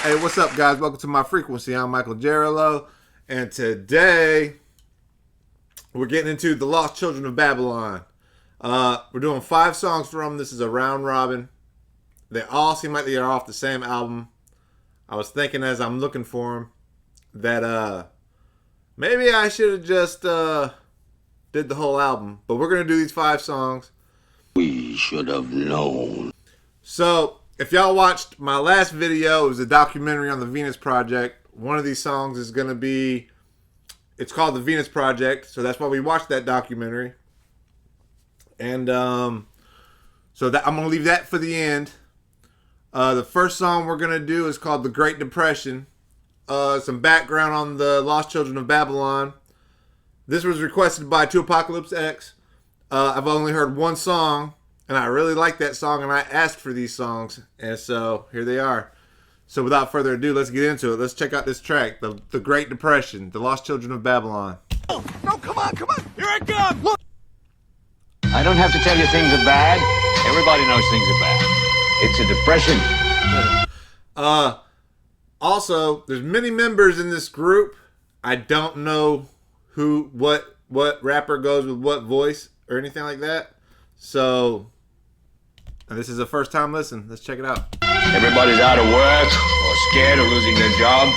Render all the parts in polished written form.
Hey, what's up, guys? Welcome to my frequency. I'm MichaelJeralo, and today we're getting into the Lost Children of Babylon. We're doing 5 songs from them. This is a round robin. They all seem like they are off the same album. I was thinking as I'm looking for them that maybe I should have just did the whole album, but we're gonna do these 5 songs. We should have known. So, if y'all watched my last video, it was a documentary on the Venus Project. One of these songs is going to be, it's called The Venus Project, so that's why we watched that documentary. And so that I'm going to leave that for the end. The first song we're going to do is called The Great Depression. Some background on the Lost Children of Babylon. This was requested by 2Apocalypse. I've only heard one song, and I really like that song, and I asked for these songs, and so here they are. So without further ado, let's get into it. Let's check out this track, The Great Depression, The Lost Children of Babylon. No, come on, here I come, look! I don't have to tell you things are bad. Everybody knows things are bad. It's a depression. Also, there's many members in this group. I don't know what rapper goes with what voice or anything like that. So, and this is a first time listen. Let's check it out. Everybody's out of work or scared of losing their job.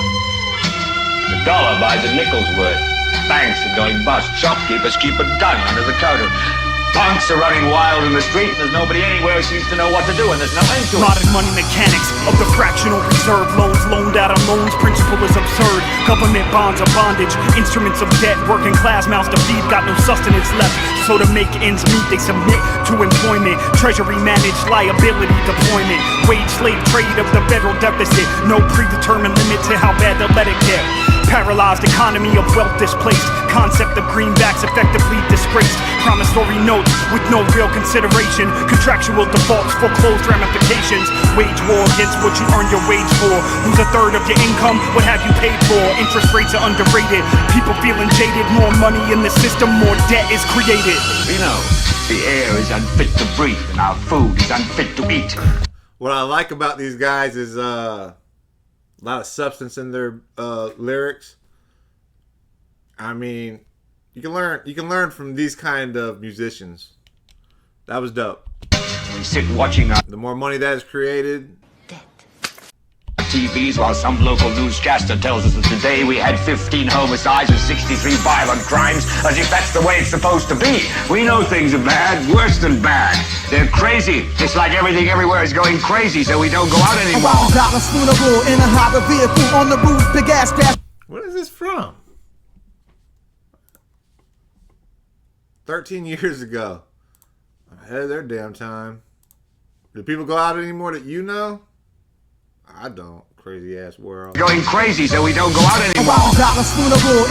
The dollar buys a nickel's worth. Banks are going bust. Shopkeepers keep a gun under the counter. Punks are running wild in the street, and there's nobody anywhere who seems to know what to do, and there's no end to it. Modern money mechanics of the fractional reserve. Loans loaned out on loans, principle is absurd. Government bonds are bondage, instruments of debt. Working class mouths to feed, got no sustenance left. So to make ends meet, they submit to employment. Treasury managed liability deployment. Wage slave trade of the federal deficit. No predetermined limit to how bad they'll let it get. Paralyzed economy of wealth displaced. Concept of greenbacks effectively disgraced. Promissory notes with no real consideration. Contractual defaults, foreclosed ramifications. Wage war against what you earn your wage for. Lose a third of your income, what have you paid for? Interest rates are underrated. People feeling jaded. More money in the system, more debt is created. We know the air is unfit to breathe and our food is unfit to eat. What I like about these guys is a lot of substance in their lyrics. I mean, you can learn from these kind of musicians. That was dope. We sit watching our The more money that is created, TVs while some local newscaster tells us that today we had 15 homicides and 63 violent crimes, as if that's the way it's supposed to be. We know things are bad, worse than bad. They're crazy. It's like everything everywhere is going crazy, so we don't go out anymore. In a hopper vehicle on the roof, big ass crash. what is this from? 13 years ago. Ahead of their damn time. Do people go out anymore that you know? I don't. Crazy ass world. Going crazy, so we don't go out anymore.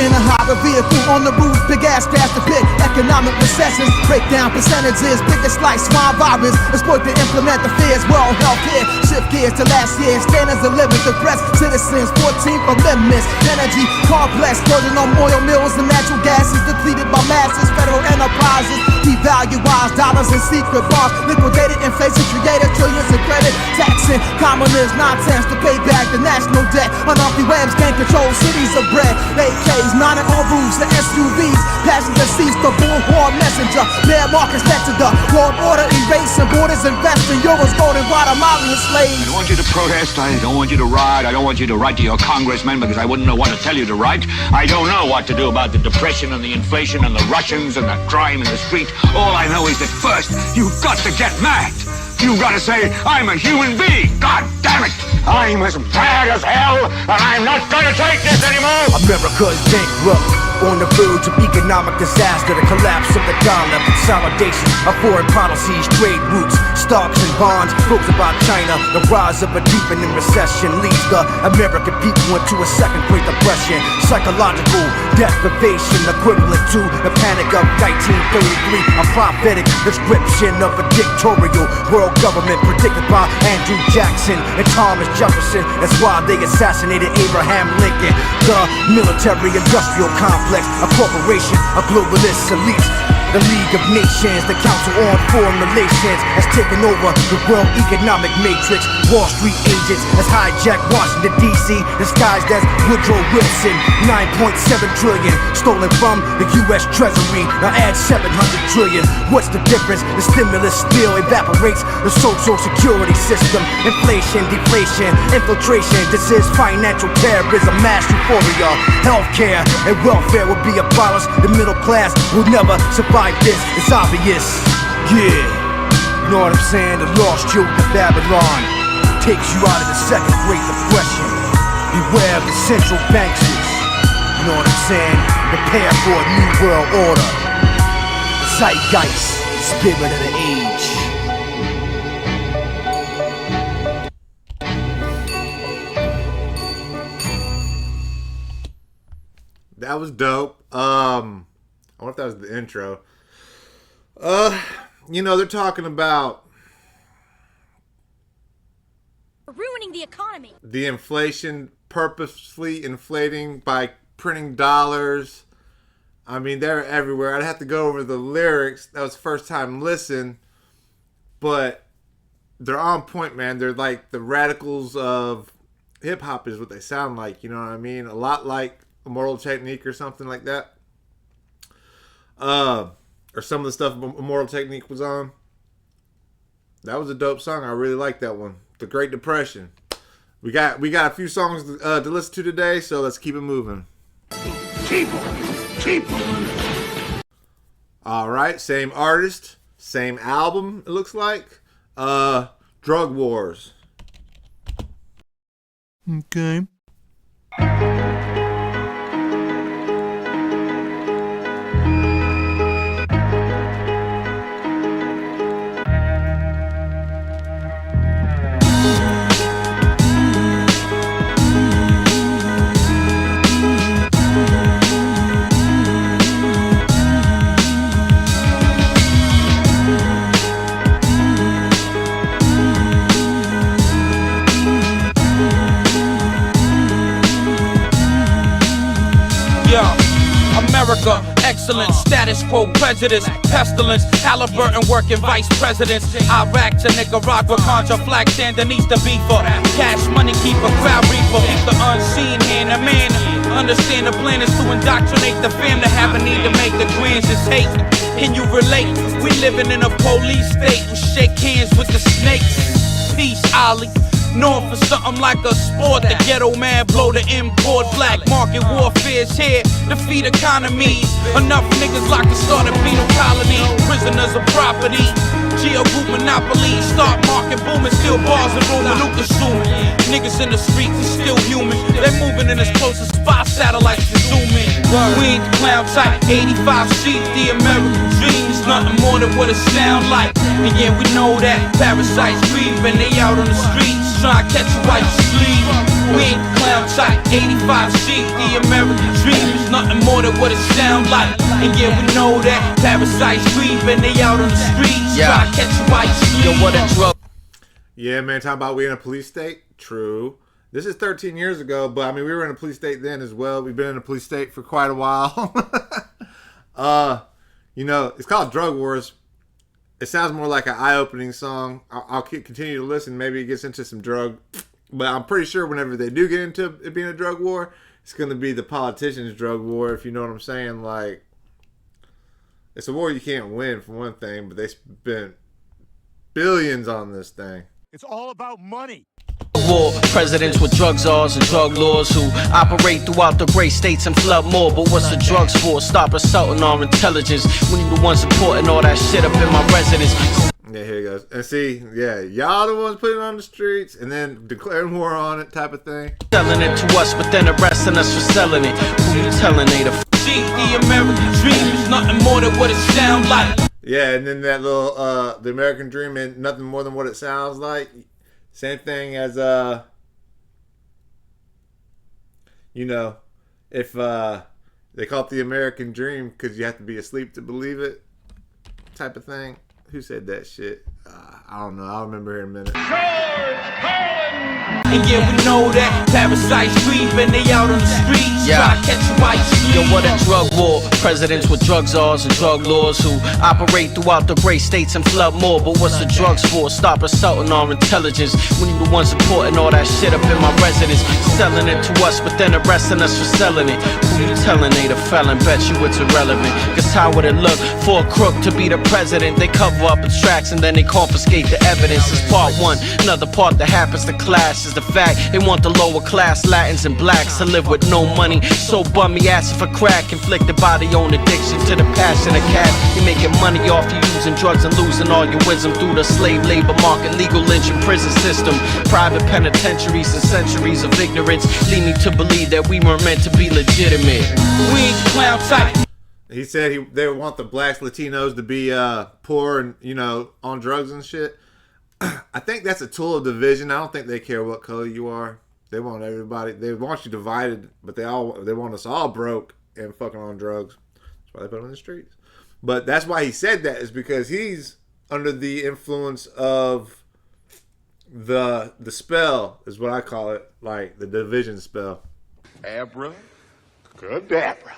In a hopper vehicle on the roof, big ass crash to pick. Economic recessions, breakdown percentages, biggest like swine virus. Exploit to implement the fears, world healthcare. Shift gears to last year, standards of living, depressed citizens. 14th amendments, energy complex, burden on oil mills and natural gas is depleted by masses. Federal enterprises devalue wise dollars and secret bonds, liquidated inflation, created trillions in credit, taxing commoners, nonsense to pay back the national debt. Unhealthy webs can't control cities of bread. AKs mounted on roofs, the SUVs, passenger seats, the bullhorn messenger. Bear markets led to the world order, erasing borders, investing euros, gold and Guatemalan slaves. I don't want you to protest, I don't want you to riot, I don't want you to write to your congressman because I wouldn't know what to tell you to write. I don't know what to do about the depression and the inflation and the Russians and the crime in the street. All I know is that first, you've got to get mad. You've got to say, I'm a human being. God damn it. I'm as bad as hell, and I'm not going to take this anymore. America's bankrupt, on the verge of economic disaster, the collapse of the dollar, consolidation of foreign policies, trade routes, stocks and bonds, books about China. The rise of a deepening recession leads the American people into a second Great Depression. Psychological deprivation equivalent to the panic of 1933. A prophetic description of a dictatorial world government predicted by Andrew Jackson and Thomas Jefferson. That's why they assassinated Abraham Lincoln. The military-industrial complex, a corporation of globalist elites The League of Nations, the Council on Foreign Relations, has taken over the world economic matrix. Wall Street agents has hijacked Washington, D.C., disguised as Woodrow Wilson. 9.7 trillion stolen from the U.S. Treasury. Now add 700 trillion. What's the difference? The stimulus still evaporates the social security system. Inflation, deflation, infiltration. This is financial terrorism, mass euphoria. Healthcare and welfare will be abolished. The middle class will never survive this. It's obvious. Yeah, you know what I'm saying? The lost children of Babylon takes you out of the second Great Depression. Beware of the central banksters. You know what I'm saying? Prepare for a new world order. Zeitgeist, spirit of the age. That was dope. I wonder if that was the intro. You know, they're talking about ruining the economy. the inflation, purposely inflating by printing dollars. I mean, they're everywhere. I'd have to go over the lyrics. That was first time listen, but they're on point, man. They're like the radicals of hip hop is what they sound like. You know what I mean? A lot like Immortal Technique or something like that. Or some of the stuff Immortal Technique was on. That was a dope song. I really like that one. The Great Depression. We got a few songs to listen to today, so let's keep it moving. Keep on. All right, same artist, same album. It looks like Drug Wars. Okay. America, excellence, status quo, prejudice, pestilence, Halliburton working vice presidents, Iraq to Nicaragua, Contra flag, Sandinista beefer, cash money keeper, crowd reaper, keep the unseen hand a man. Understand the plan is to indoctrinate the fam to have a need to make the grands is hate. Can you relate? We living in a police state. We shake hands with the snakes. Peace, Ollie. Known for something like a sport. The ghetto man blow the import. Black market warfare's here. Defeat economies. Enough niggas like to start a penal colony. Prisoners of property. Geo group monopoly. Start market booming. Still bars and room. Manuka zooming. Niggas in the streets is still human. They're moving in as close as 5 satellites to zoom in. We ain't the clown type. 85 sheep. The American dream is nothing more than what it sound like. And yeah, we know that parasites creeping. They out on the streets. Try to catch you while you sleep. We ain't the clown type. 85 sheep. The American dream is nothing more than what it sound like. And yeah, we know that parasites creeping. They out on the streets. Try to catch you while you sleep. Yo, what a drug. Yeah, man, talking about we in a police state? True. This is 13 years ago, but I mean, we were in a police state then as well. We've been in a police state for quite a while. You know, it's called Drug Wars. It sounds more like an eye-opening song. I'll continue to listen. Maybe it gets into some drug. But I'm pretty sure whenever they do get into it being a drug war, it's going to be the politicians' drug war, if you know what I'm saying. Like, it's a war you can't win, for one thing, but they spent billions on this thing. It's all about money. War, presidents with drug czars and drug lords who operate throughout the great states and flood more. But what's the drugs for? Stop assaulting our intelligence. We the ones supporting all that shit up in my residence. Yeah, here he goes. And see, yeah, y'all the ones putting it on the streets and then declaring war on it type of thing. Selling it to us, but then arresting us for selling it. Who you telling they the the American dream is nothing more than what it sound like. Yeah, and then that little, the American dream and nothing more than what it sounds like. Same thing as, you know, if they call it the American dream because you have to be asleep to believe it type of thing. Who said that shit? I don't know. I'll remember here in a minute. George Carlin! And yeah, we know that parasites creeping, they out on the streets. Try to catch you while you sleep. Yo, what a drug war. Presidents with drug czars and drug lords who operate throughout the great states and flood more. But what's the drugs for? Stop assaulting our intelligence when you the ones supporting all that shit up in my residence. Selling it to us, but then arresting us for selling it. Who you telling ain't a felon? Bet you it's irrelevant. Cause how would it look for a crook to be the president? They cover up its tracks and then they confiscate the evidence. It's part one. Another part that happens to class is the fact they want the lower class Latins and blacks to live with no money. So bummy asking for crack, inflicted by their own addiction to the passion of cash. You're making money off you using drugs and losing all your wisdom through the slave labor market, legal lynch and prison system. Private penitentiaries and centuries of ignorance lead me to believe that we weren't meant to be legitimate. We ain't the clown type. He said they want the blacks, Latinos to be poor and, you know, on drugs and shit. I think that's a tool of division. I don't think they care what color you are. They want everybody. They want you divided, but they want us all broke and fucking on drugs. That's why they put them in the streets. But that's why he said that, is because he's under the influence of the spell, is what I call it, like the division spell. Abra, cadabra.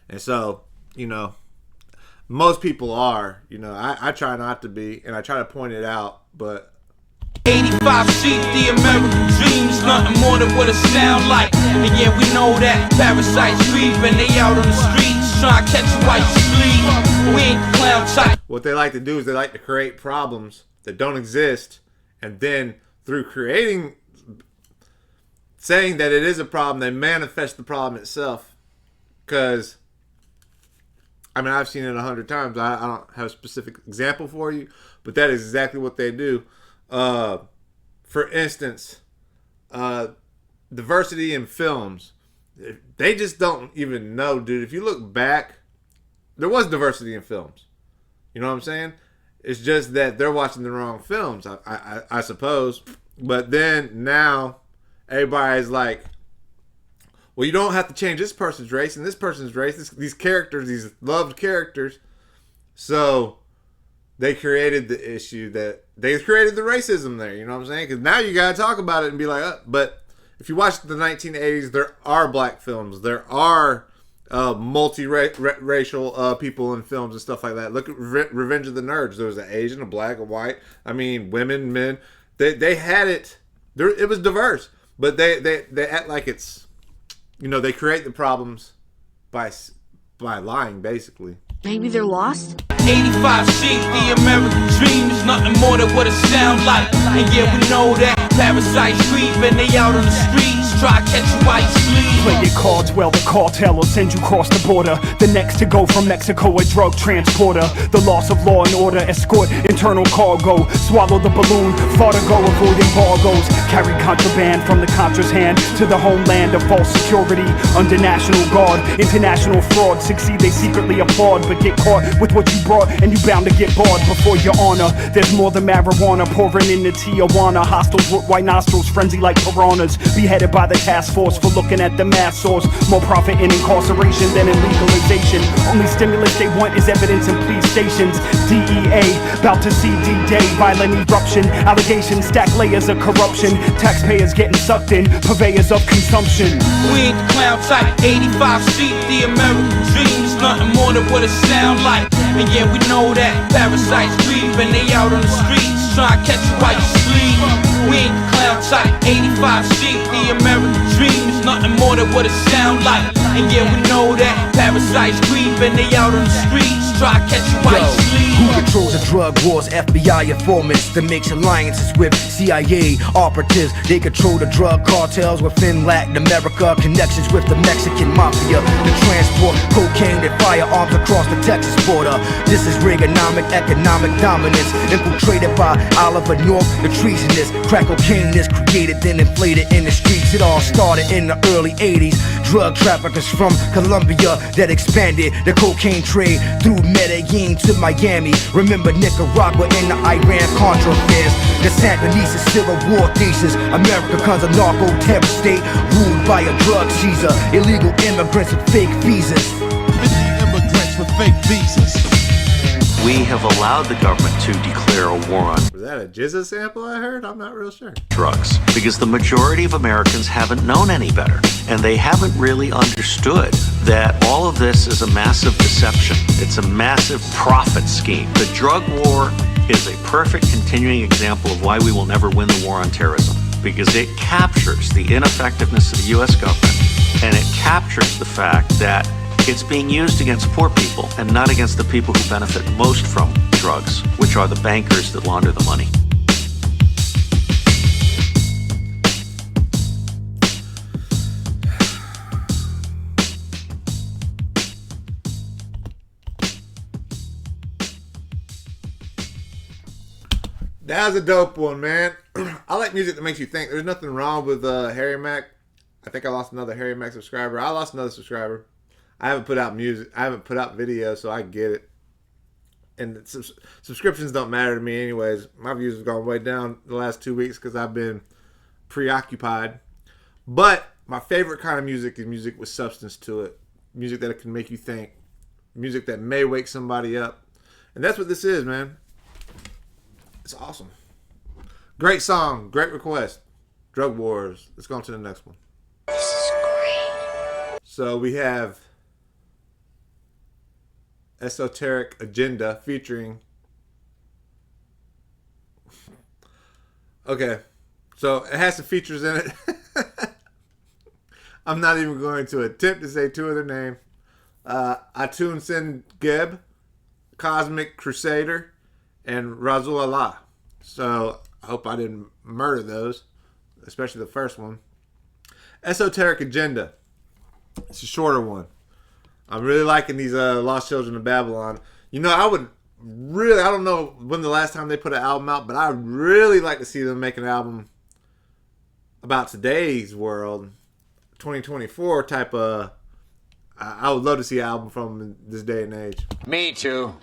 And so, you know, most people are, you know, I try not to be, and I try to point it out, but 85 sheep, the American dream's nothing more than what it sound like. And yeah, we know that parasites creeping, they out on the streets trying to catch you while you sleep. We ain't the clown type. What they like to do is they like to create problems that don't exist, and then through saying that it is a problem, they manifest the problem itself. Because, I mean, I've seen it 100 times. I don't have a specific example for you, but that is exactly what they do. For instance, diversity in films. They just don't even know, dude. If you look back, there was diversity in films. You know what I'm saying? It's just that they're watching the wrong films, I suppose. But then now, everybody's like, well, you don't have to change this person's race and this person's race. These characters, these loved characters. So they created the issue that they created the racism there. You know what I'm saying? Because now you got to talk about it and be like, but if you watch the 1980s, there are black films. There are multi-racial people in films and stuff like that. Look at Revenge of the Nerds. There was an Asian, a black, a white. I mean, women, men. They had it. It was diverse. But they act like it's, you know, they create the problems by lying, basically. Maybe they're lost? 85 sheep, the American dream is nothing more than what it sound like. And yeah, we know that parasites creeping, they out on the streets try to catch you while you sleep. Play your cards well, the cartel will send you across the border. The next to go from Mexico, a drug transporter. The loss of law and order, escort internal cargo. Swallow the balloon, far to go, avoid embargoes. Carry contraband from the Contra's hand to the homeland of false security. Under National Guard, international fraud. Succeed, they secretly applaud, but get caught with what you brought and you bound to get barred before your honor. There's more than marijuana pouring into Tijuana. Hostiles with white nostrils, frenzy like piranhas. Beheaded by the task force for looking at the mass source. More profit in incarceration than in legalization. Only stimulus they want is evidence in police stations. DEA, bout to see D-Day. Violent eruption, allegations stack layers of corruption. Taxpayers getting sucked in, purveyors of consumption. We ain't the clown type. 85 sheep, the American dream is nothing more than what it sound like. And yeah, we know that parasites creeping, they out on the streets trying to catch you while you sleep. We ain't the clown type. 85 sheep, the American dream is nothing more than what it sound like. And yeah, we know that parasites creeping, they out on the streets try to catch you while you sleep. Who controls the drug wars? FBI informants that makes alliances with CIA operatives. They control the drug cartels within Latin America. Connections with the Mexican mafia. The transport cocaine and firearms across the Texas border. This is Reaganomic economic dominance. Infiltrated by Oliver North, the treasonous. Crack cocaine is created then inflated in the streets. It all started in the early 80s. Drug traffickers from Colombia that expanded the cocaine trade through Medellin to Miami. Remember Nicaragua and the Iran-Contra affairs. The Sandinistas is still a war thesis. America becomes a narco-terror state ruled by a drug Caesar. Illegal immigrants with fake visas. Immigrants with fake visas. we have allowed the government to declare a war on Was that a Jizza sample I heard? I'm not real sure. drugs because the majority of Americans haven't known any better, and they haven't really understood that all of this is a massive deception. It's a massive profit scheme. The drug war is a perfect continuing example of why we will never win the war on terrorism, because it captures the ineffectiveness of the U.S. government, and it captures the fact that it's being used against poor people and not against the people who benefit most from drugs, which are the bankers that launder the money. That was a dope one, man. I like music that makes you think. There's nothing wrong with Harry Mack. I think I lost another Harry Mack subscriber. I lost another subscriber. I haven't put out music. I haven't put out videos, so I get it. And subscriptions don't matter to me anyways. My views have gone way down the last 2 weeks because I've been preoccupied. But my favorite kind of music is music with substance to it. Music that can make you think. Music that may wake somebody up. And that's what this is, man. It's awesome. Great song. Great request. Drug Wars. Let's go on to the next one. This is great. So we have Esoteric Agenda featuring... Okay. So it has some features in it. I'm not even going to attempt to say two of their names. Atun Sen Geb, Cosmic Crusader, and Razul Allah. So I hope I didn't murder those, especially the first one. Esoteric Agenda. It's a shorter one. I'm really liking these Lost Children of Babylon. You know, I don't know when the last time they put an album out, but I'd really like to see them make an album about today's world, 2024 type of... I would love to see an album from this day and age. Me too.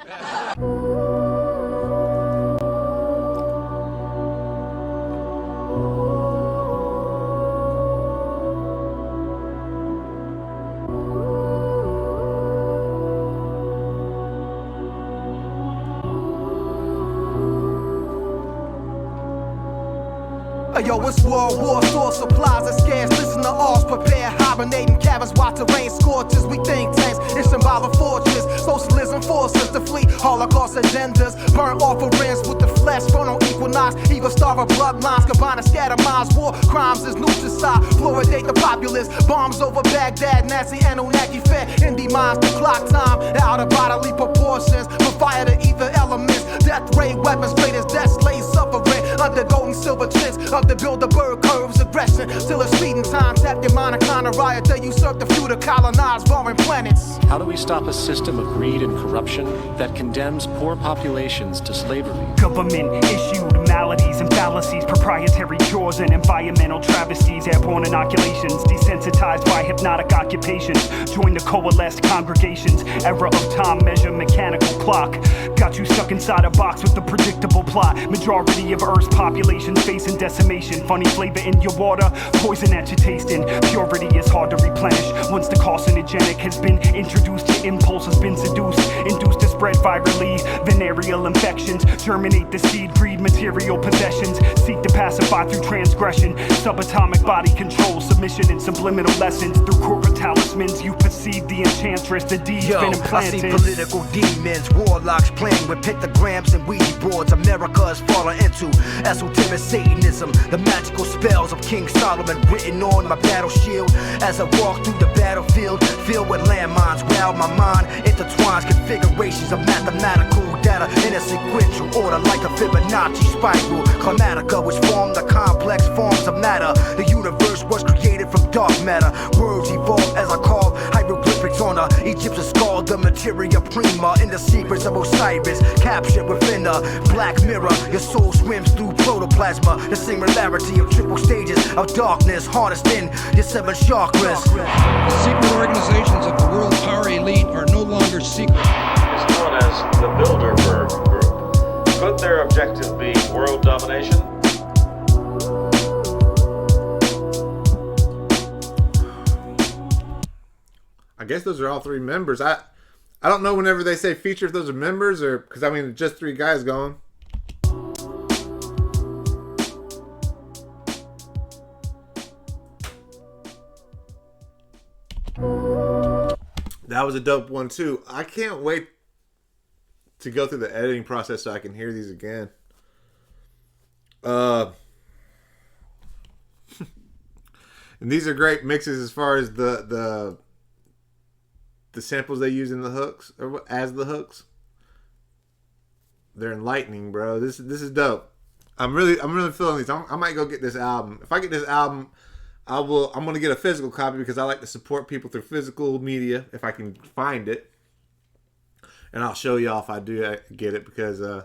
Yo, it's World War, source supplies are scarce. Listen to ours, prepare, hibernating cabins while terrain scorches. We think tanks, it's symbolic fortress. Socialism forces to flee, Holocaust agendas. Burn offerings with the flesh, burn on equinox. Evil starve of bloodlines, combine and scatter minds. War crimes is nutricide, fluoridate the populace. Bombs over Baghdad, Nazi Anunnaki fed. Indie minds, the clock time, out of bodily proportions. From fire to ether elements, death ray weapons, straight as death slaves suffering. Under golden silver tricks of the Bilderberg curves, aggression till it's feeding time. Tap your mind and kind of riot. They usurp the few to colonize foreign planets. How do we stop a system of greed and corruption that condemns poor populations to slavery? Government issued maladies and fallacies, proprietary cures and environmental travesties, airborne inoculations, desensitized by hypnotic occupations. Join the coalesced congregations, era of time, measure mechanical clock. Got you stuck inside a box with a predictable plot. Majority of Earth's population facing decimation. Funny flavor in your water, poison that you're tasting. Purity is hard to replenish. Once the carcinogenic has been introduced, your impulse has been seduced. Induced to spread virally, venereal infections. Germinate the seed, breed material possessions. Seek to pacify through transgression. Subatomic body control, submission and subliminal lessons. Through corporate talismans, you perceive the enchantress. The deed's been implanted. I see political demons, warlocks playing with pictograms and Ouija boards. America has fallen into esoteric Satanism. The magical spells of King Solomon written on my battle shield. As I walk through the battlefield, filled with landmines, wow, my mind intertwines configurations of mathematical data in a sequential order like a Fibonacci spiral. Chromatica, which form the complex forms of matter. The universe was created from dark matter. Words evolve as I carve hieroglyphics on a Egyptian skull. The materia prima in the secrets of Osiris, captured within a black mirror. Your soul swims through protoplasma. The singularity of triple stages of darkness harnessed in your 7 chakras. The secret organizations of the world power elite are no longer secret. It's known as the Bilderberg Group. Could their objective be world domination? I guess those are all 3 members. I I don't know whenever they say feature if those are members or because I mean just 3 guys going. That was a dope one too. I can't wait to go through the editing process so I can hear these again. And these are great mixes as far as the samples they use in the hooks or as the hooks. They're enlightening, bro. This is dope. I'm really feeling these. I might go get this album. If I get this album, I'm gonna get a physical copy because I like to support people through physical media if I can find it. And I'll show y'all if I do get it because I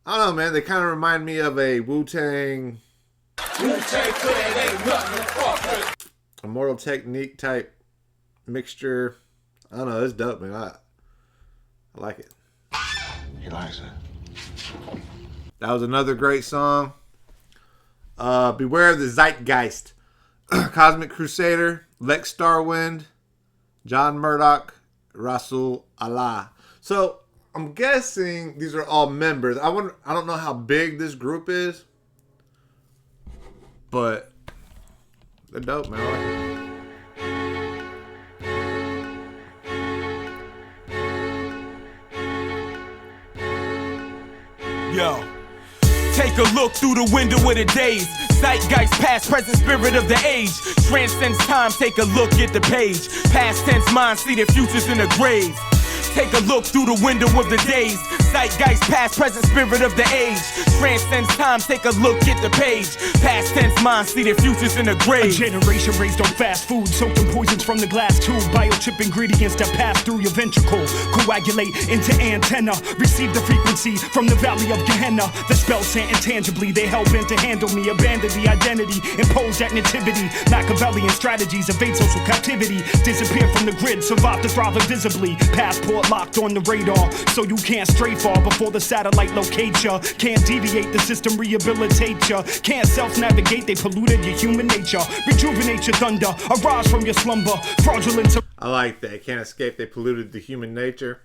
don't know, man. They kind of remind me of a Wu-Tang Immortal Technique type mixture. I don't know. It's dope, man. I like it. He likes it. That was another great song. Beware of the Zeitgeist. Cosmic Crusader, Lex Starwind, John Murdoch, Rasul Allah. So I'm guessing these are all members. I don't know how big this group is, but they're dope, man. I like it. Yo, take a look through the window of the days. Zeitgeist, past, present, spirit of the age. Transcends time, take a look at the page. Past tense mind, see the futures in the grave. Take a look through the window of the days. Zeitgeist, past, present, spirit of the age. Transcends time, take a look at the page. Past tense mind, see the futures in the grave. A generation raised on fast food, soaked in poisons from the glass tube. Biochip ingredients that pass through your ventricle, coagulate into antenna. Receive the frequency from the valley of Gehenna. The spell sent intangibly, they hell bent to handle me. Abandon the identity, impose that nativity. Machiavellian strategies, evade social captivity. Disappear from the grid, survive to thrive invisibly. Passport locked on the radar, so you can't stray far before the satellite locate ya. Can't deviate, the system rehabilitate ya. Can't self-navigate, they polluted your human nature. Rejuvenate your thunder, arise from your slumber. Fraudulence. I like that. Can't escape, they polluted the human nature.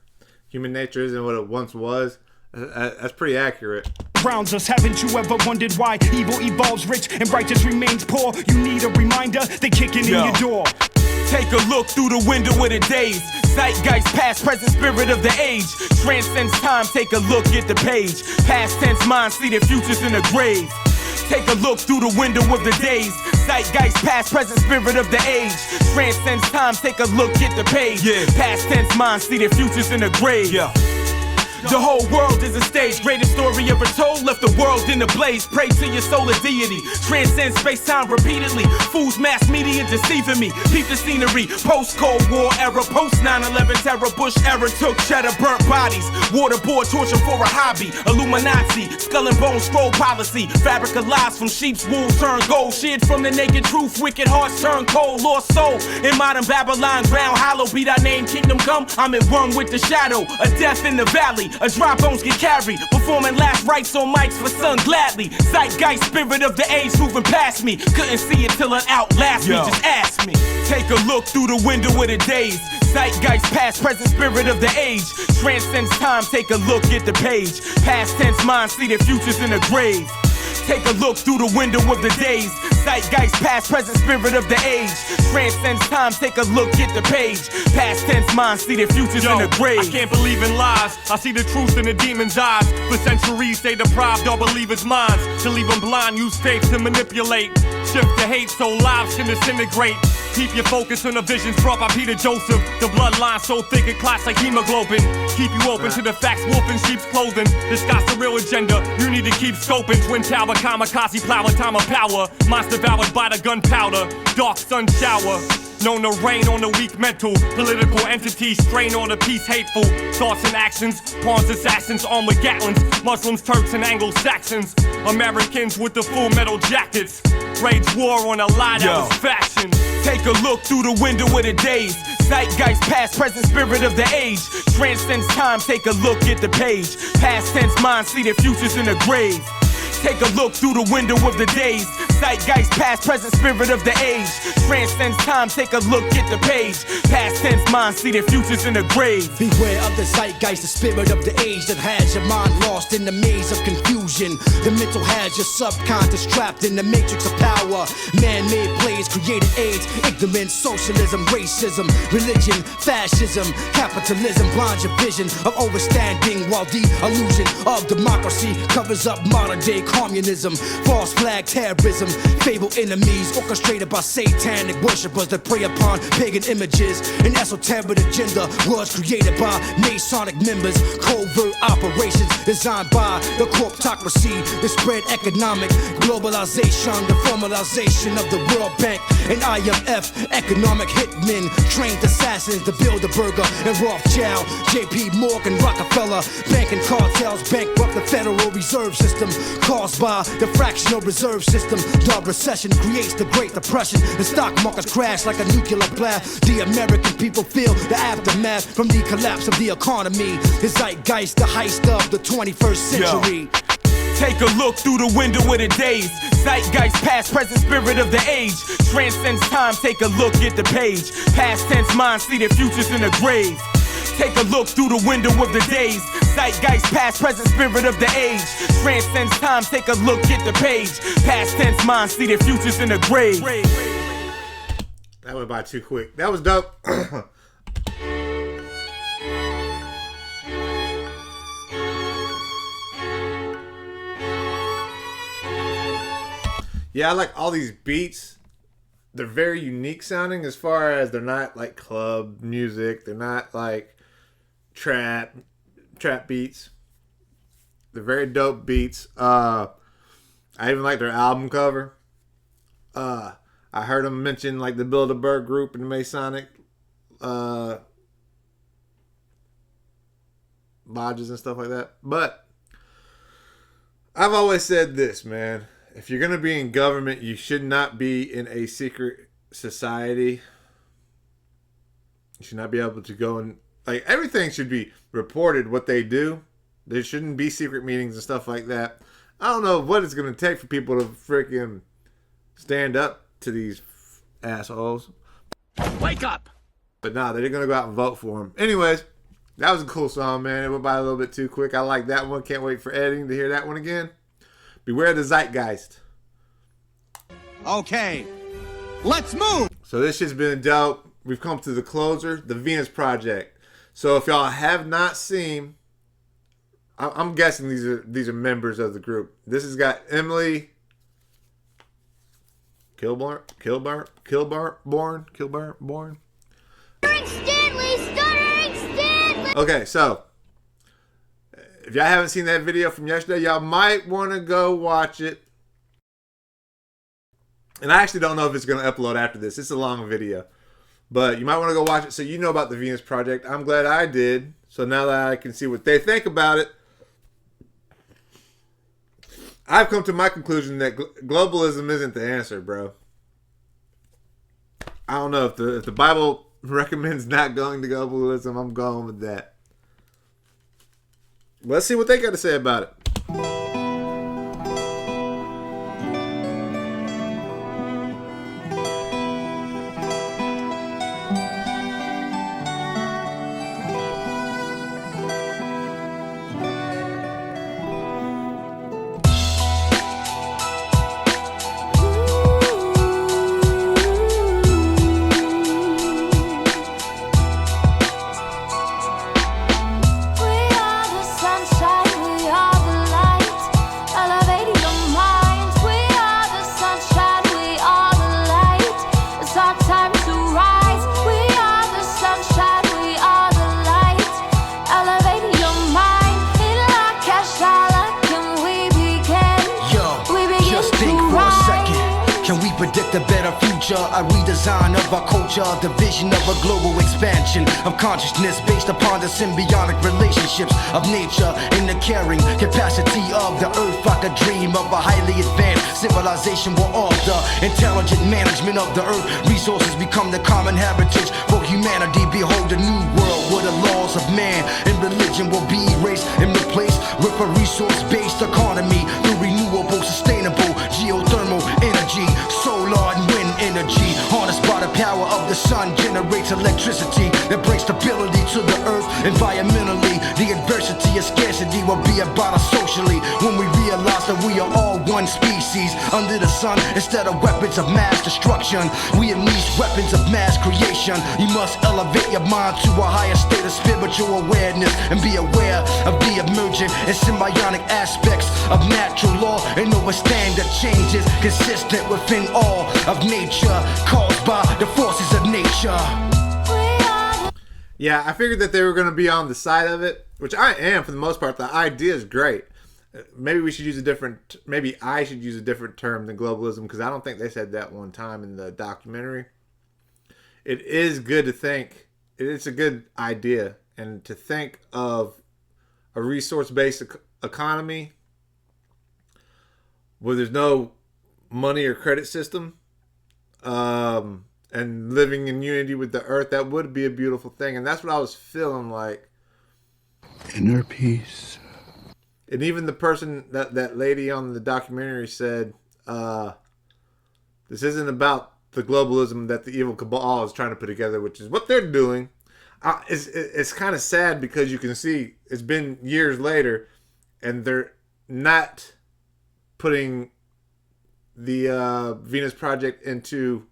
Human nature isn't what it once was. That's pretty accurate. Grounds us, haven't you ever wondered why evil evolves rich and righteous remains poor? You need a reminder, they kicking in your door. Take a look through the window of the days. Zeitgeist, past, present, spirit of the age. Transcends time, take a look at the page. Past tense mind, see the futures in the grave. Take a look through the window of the days. Zeitgeist, past, present, spirit of the age. Transcends time, take a look at the page. Past tense mind, see the futures in the grave. The whole world is a stage, greatest story ever told, left the world in a blaze. Pray to your solar deity, transcend space-time repeatedly. Fools, mass media deceiving me. Peep the scenery, post-Cold War era, post-9/11 terror, Bush era, took cheddar, burnt bodies. Waterboard torture for a hobby, Illuminati, skull and bone scroll policy. Fabric of lies from sheep's wool turn gold. Shit from the naked truth, wicked hearts turn cold. Lost soul, in modern Babylon, ground hollow. Be thy name, kingdom come, I'm at one with the shadow. A death in the valley. A dry bones get carried, performing last rites on mics for son gladly. Zeitgeist, spirit of the age moving past me. Couldn't see it till it outlast me, just ask me. Take a look through the window of the days. Zeitgeist, past, present, spirit of the age. Transcends time, take a look at the page. Past tense mind, see the futures in the grave. Take a look through the window of the days. Zeitgeist, past, present, spirit of the age. Transcends time, take a look at the page. Past tense mind, see the futures in the grave. I can't believe in lies, I see the truth in the demon's eyes. For centuries they deprived all believers' minds. To leave them blind, use faith to manipulate. Shift the hate so lives can disintegrate. Keep your focus on the visions brought by Peter Joseph. The bloodline so thick it clots like hemoglobin. Keep you open to the facts, wolf in sheep's clothing. Discuss the real agenda, you need to keep scoping. Twin Tower, kamikaze, plow, a time of power. Monster devoured by the gunpowder, dark sun shower. Known to rain on the weak mental. Political entities strain on the peace hateful. Thoughts and actions, pawns, assassins, armed with Gatlins. Muslims, Turks, and Anglo-Saxons. Americans with the full metal jackets. Rage war on a lie that was fashion. Take a look through the window of the days. Zeitgeist, past, present, spirit of the age. Transcends time, take a look at the page. Past tense mind, see the futures in the grave. Take a look through the window of the days. Zeitgeist, past, present, spirit of the age. Transcends time, take a look at the page. Past tense, mind, see their futures in the grave. Beware of the zeitgeist, the spirit of the age that has your mind lost in the maze of confusion. The mental has your subconscious trapped in the matrix of power. Man-made plays, created AIDS, ignorance, socialism, racism, religion, fascism, capitalism, blind your vision of overstanding, while the illusion of democracy covers up modern-day communism. False flag terrorism, fable enemies orchestrated by satanic worshippers that prey upon pagan images. An esoteric agenda was created by Masonic members. Covert operations designed by the corptocracy to spread economic globalization, the formalization of the World Bank and IMF. Economic hitmen, trained assassins to Bilderberger and Rothschild, JP Morgan, Rockefeller. Banking cartels bankrupt the Federal Reserve System, caused by the fractional reserve system. The recession creates the Great Depression. The stock markets crash like a nuclear blast. The American people feel the aftermath from the collapse of the economy. The zeitgeist, the heist of the 21st century. Yo. Take a look through the window of the days. Zeitgeist, past, present, spirit of the age. Transcends time, take a look at the page. Past tense, mind, see their futures in the grave. Take a look through the window of the days. Zeitgeist, past, present, spirit of the age. Transcends time, take a look at the page. Past tense, mind, see their futures in the grave. That went by too quick. That was dope. Yeah, I like all these beats. They're very unique sounding as far as they're not like club music. They're not like trap beats. They're very dope beats. I even like their album cover. I heard them mention like the Bilderberg group and the Masonic lodges and stuff like that. But I've always said this, man. If you're going to be in government, you should not be in a secret society. You should not be able to go and... like, everything should be reported, what they do. There shouldn't be secret meetings and stuff like that. I don't know what it's going to take for people to freaking stand up to these assholes. Wake up! But nah, they're going to go out and vote for them. Anyways, that was a cool song, man. It went by a little bit too quick. I like that one. Can't wait for editing to hear that one again. Beware the Zeitgeist. Okay, let's move. So this shit's been dope. We've come to the closer, the Venus Project. So if y'all have not seen, I'm guessing these are members of the group. This has got Emily Kilborn. Stuttering Stanley. Okay, so if y'all haven't seen that video from yesterday, y'all might want to go watch it. And I actually don't know if it's going to upload after this. It's a long video. But you might want to go watch it so you know about the Venus Project. I'm glad I did. So now that I can see what they think about it, I've come to my conclusion that globalism isn't the answer, bro. I don't know. If the Bible recommends not going to globalism, I'm going with that. Let's see what they got to say about it. predict a better future, a redesign of our culture, the vision of a global expansion of consciousness based upon the symbiotic relationships of nature and the caring capacity of the earth. I could dream of a highly advanced civilization where all the intelligent management of the earth resources become the common heritage for humanity. Behold a new world where the laws of man and religion will be erased and replaced with a resource-based economy through renewable, sustainable, geothermal energy power of the sun generates electricity that brings stability to the earth environmentally. The adversity of scarcity will be about us socially when we realize that we are all one species under the sun instead of weapons of mass destruction. We unleash weapons of mass creation. You must elevate your mind to a higher state of spiritual awareness and be aware of the emergent and symbiotic aspects of natural law and understand that change is consistent within all of nature caused by the forces of nature. Yeah, I figured that they were going to be on the side of it, which I am for the most part. The idea is great. Maybe we should use a different, maybe I should use a different term than globalism, because I don't think they said that one time in the documentary. It is good to think, it's a good idea, and to think of a resource-based economy where there's no money or credit system, and living in unity with the earth, that would be a beautiful thing. And that's what I was feeling like. Inner peace. And even the person, that lady on the documentary said, this isn't about the globalism that the evil cabal is trying to put together, which is what they're doing. It's kind of sad because you can see it's been years later and they're not putting the Venus Project into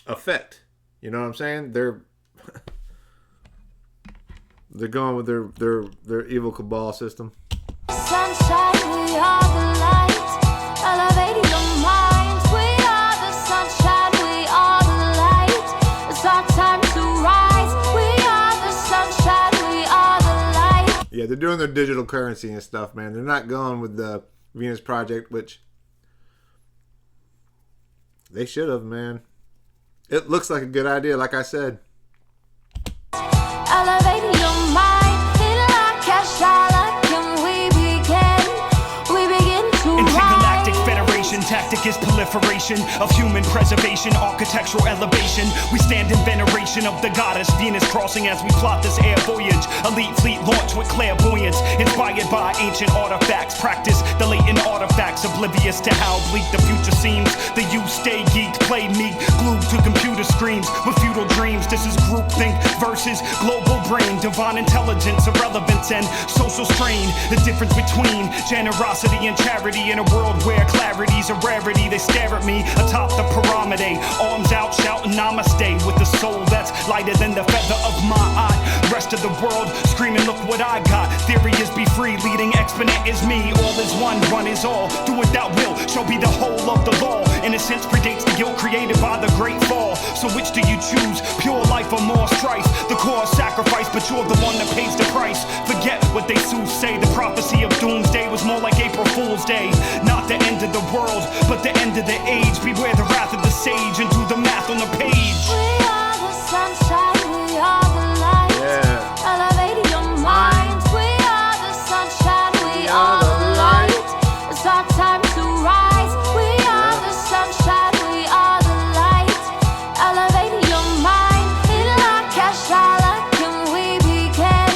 effect. You know what I'm saying? They're going with their evil cabal system. Sunshine, we are the light, elevating your minds. We are the sunshine, we are the light. It's our time to rise. We are the sunshine, we are the light. Yeah, they're doing their digital currency and stuff, man. They're not going with the Venus Project, which they should have, man. It looks like a good idea, like I said. Elevating your mind, in la cashala, can we begin to Intergalactic rise. Federation tactic is proliferation of human preservation, architectural elevation. We stand in veneration of the goddess Venus crossing as we plot this air voyage. Elite fleet launch with clairvoyance, inspired by ancient artifacts. Practice the latent artifacts, oblivious to how bleak the future seems. The youth stay geeked, play meek, glued to computer screens with futile dreams. This is groupthink versus global brain, divine intelligence, irrelevance and social strain. The difference between generosity and charity in a world where clarity's a rarity. They stare at me atop the pyramid, arms out shouting namaste with a soul that's lighter than the feather of my eye. Rest of the world screaming, look what I got. Theory is be free, leading exponent is me. All is one is all. Do what thou will, shall be the whole of the law. Innocence predates the guilt created by the great fall. So which do you choose? Pure life or more strife? The core sacrifice, but you're the one that pays the price. Forget what they say. The prophecy of doomsday was more like April Fool's Day. Not the end of the world, but the end of the age. Beware the wrath of the sage and do the math on the page. We are the sunshine, we are the light. Yeah. Elevating your minds. We are the sunshine, we are the light. It's our time to rise. We are the sunshine, we are the light. Elevating your mind. In la cashala, can we begin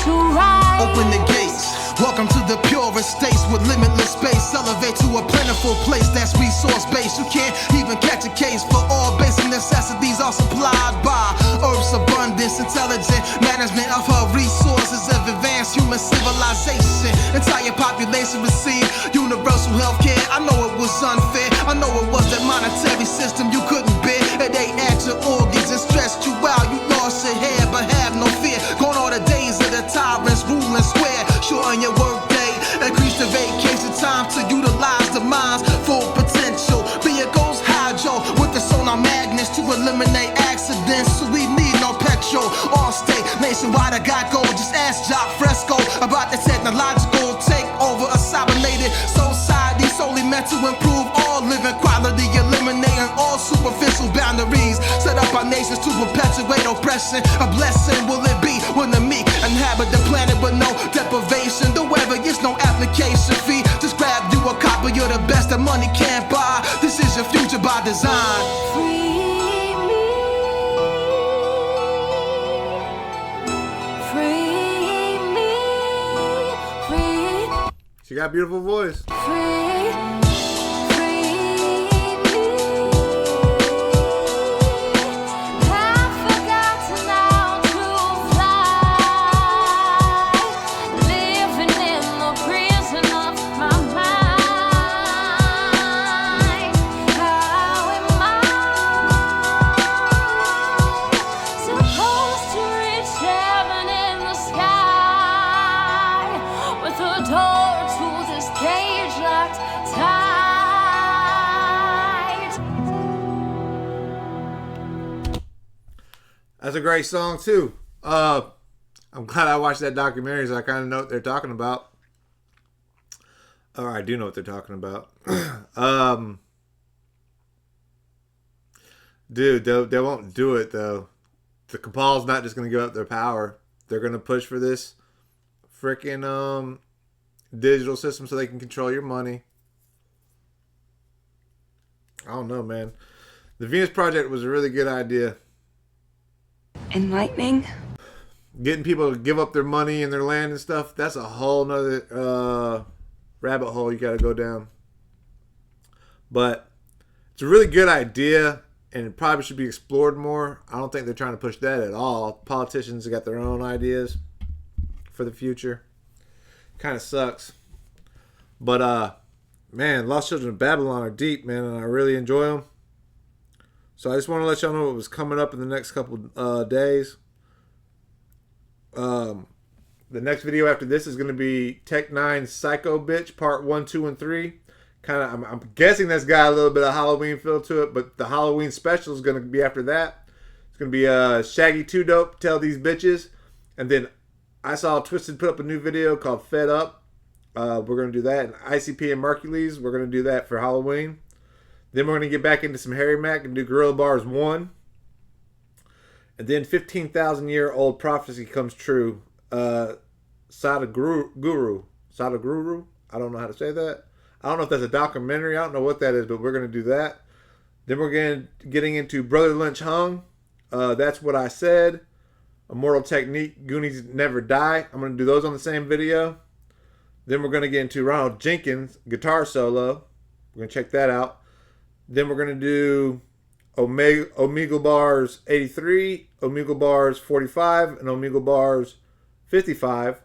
to rise. Open the gates. Welcome to the purest states with limitless space. Elevate to a plentiful place that's resource-based. You can't even catch a case, for all basic necessities are supplied by Earth's abundance. Intelligent management of her resources of advanced human civilization. Entire population receive universal health care. I know it was unfair. I know it was that monetary system you couldn't bear. It ate at your organs and stressed you out. You lost your hair, but have no fear. Gone all the days of the tyrants ruling square. Shorten your work day, increase the vacation time to utilize the mind's full potential. Vehicles hydro with the sonar magnets to eliminate accidents, so we need no petrol. All state nationwide, I got gold. Just ask Jock Fresco about the technological takeover of cybernated society, solely meant to improve all living quality, eliminating all superficial boundaries. Set up our nations to perpetuate oppression. A blessing will it be when the meek inhabit the planet with no deprivation. The weather is no application fee. Just grab you a copy, you're the best that money can't buy. This is your future by design. She got a beautiful voice. Free me. That's a great song too. I'm glad I watched that documentary, so I kind of know what they're talking about. Or I do know what they're talking about. Dude, they won't do it though. The Cabal's not just gonna give up their power. They're gonna push for this freaking digital system so they can control your money. I don't know, man. The Venus Project was a really good idea. Enlightening? Getting people to give up their money and their land and stuff, that's a whole nother rabbit hole you gotta go down. But it's a really good idea, and it probably should be explored more. I don't think they're trying to push that at all. Politicians have got their own ideas for the future. Kind of sucks. But, man, Lost Children of Babylon are deep, man, and I really enjoy them. So I just want to let y'all know what was coming up in the next couple days. The next video after this is going to be Tech 9's Psycho Bitch, part 1, 2, and 3. I'm guessing that's got a little bit of Halloween feel to it, but the Halloween special is going to be after that. It's going to be Shaggy 2 Dope, Tell These Bitches. And then I saw Twisted put up a new video called Fed Up. We're going to do that. And ICP and Mercules, we're going to do that for Halloween. Then we're going to get back into some Harry Mack and do Gorilla Bars 1. And then 15,000-year-old prophecy comes true. Sadhguru. Sadhguru? I don't know how to say that. I don't know if that's a documentary. I don't know what that is, but we're going to do that. Then we're getting into Brother Lynch Hung. That's What I Said. Immortal Technique. Goonies Never Die. I'm going to do those on the same video. Then we're going to get into Ronald Jenkins' guitar solo. We're going to check that out. Then we're going to do Omegle Bars 83, Omegle Bars 45, and Omegle Bars 55.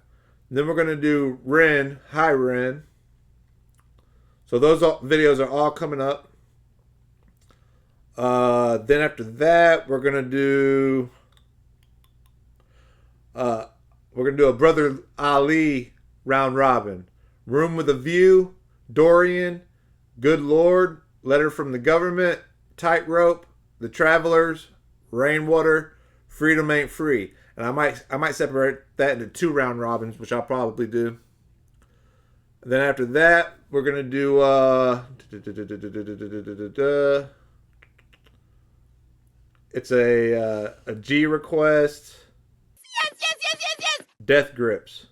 Then we're going to do Ren, Hi Ren. So those videos are all coming up. Then after that, we're going to do a Brother Ali round robin. Room with a View, Dorian, Good Lord, Letter from the Government, Tightrope, The Travelers, Rainwater, Freedom Ain't Free. And I might separate that into 2 round robins, which I'll probably do. And then after that, we're gonna do it's a G request. Yes. Death Grips,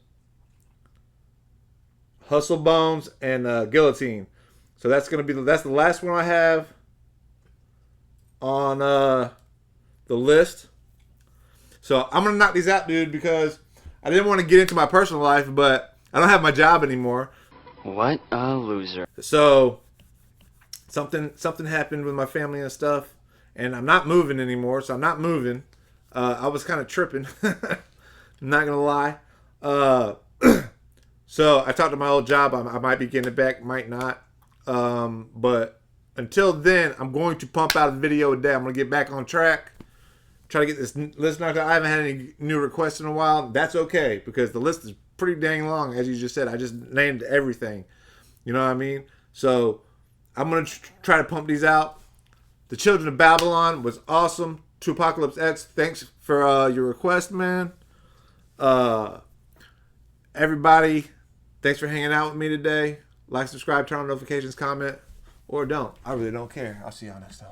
Hustle Bones, and Guillotine. So that's the last one I have on the list. So I'm gonna knock these out, dude, because I didn't want to get into my personal life, but I don't have my job anymore. What a loser. So something happened with my family and stuff, and I'm not moving anymore. So I'm not moving. I was kind of tripping. I'm not gonna lie. So I talked to my old job. I might be getting it back, might not. But until then, I'm going to pump out a video a day. I'm gonna get back on track. Try to get this list knocked out. I haven't had any new requests in a while. That's okay, because the list is pretty dang long, as you just said. I just named everything. You know what I mean? So I'm going to try to pump these out. The Children of Babylon was awesome. To Apocalypse X, thanks for your request, man. Everybody, thanks for hanging out with me today. Like, subscribe, turn on notifications, comment, or don't. I really don't care. I'll see y'all next time.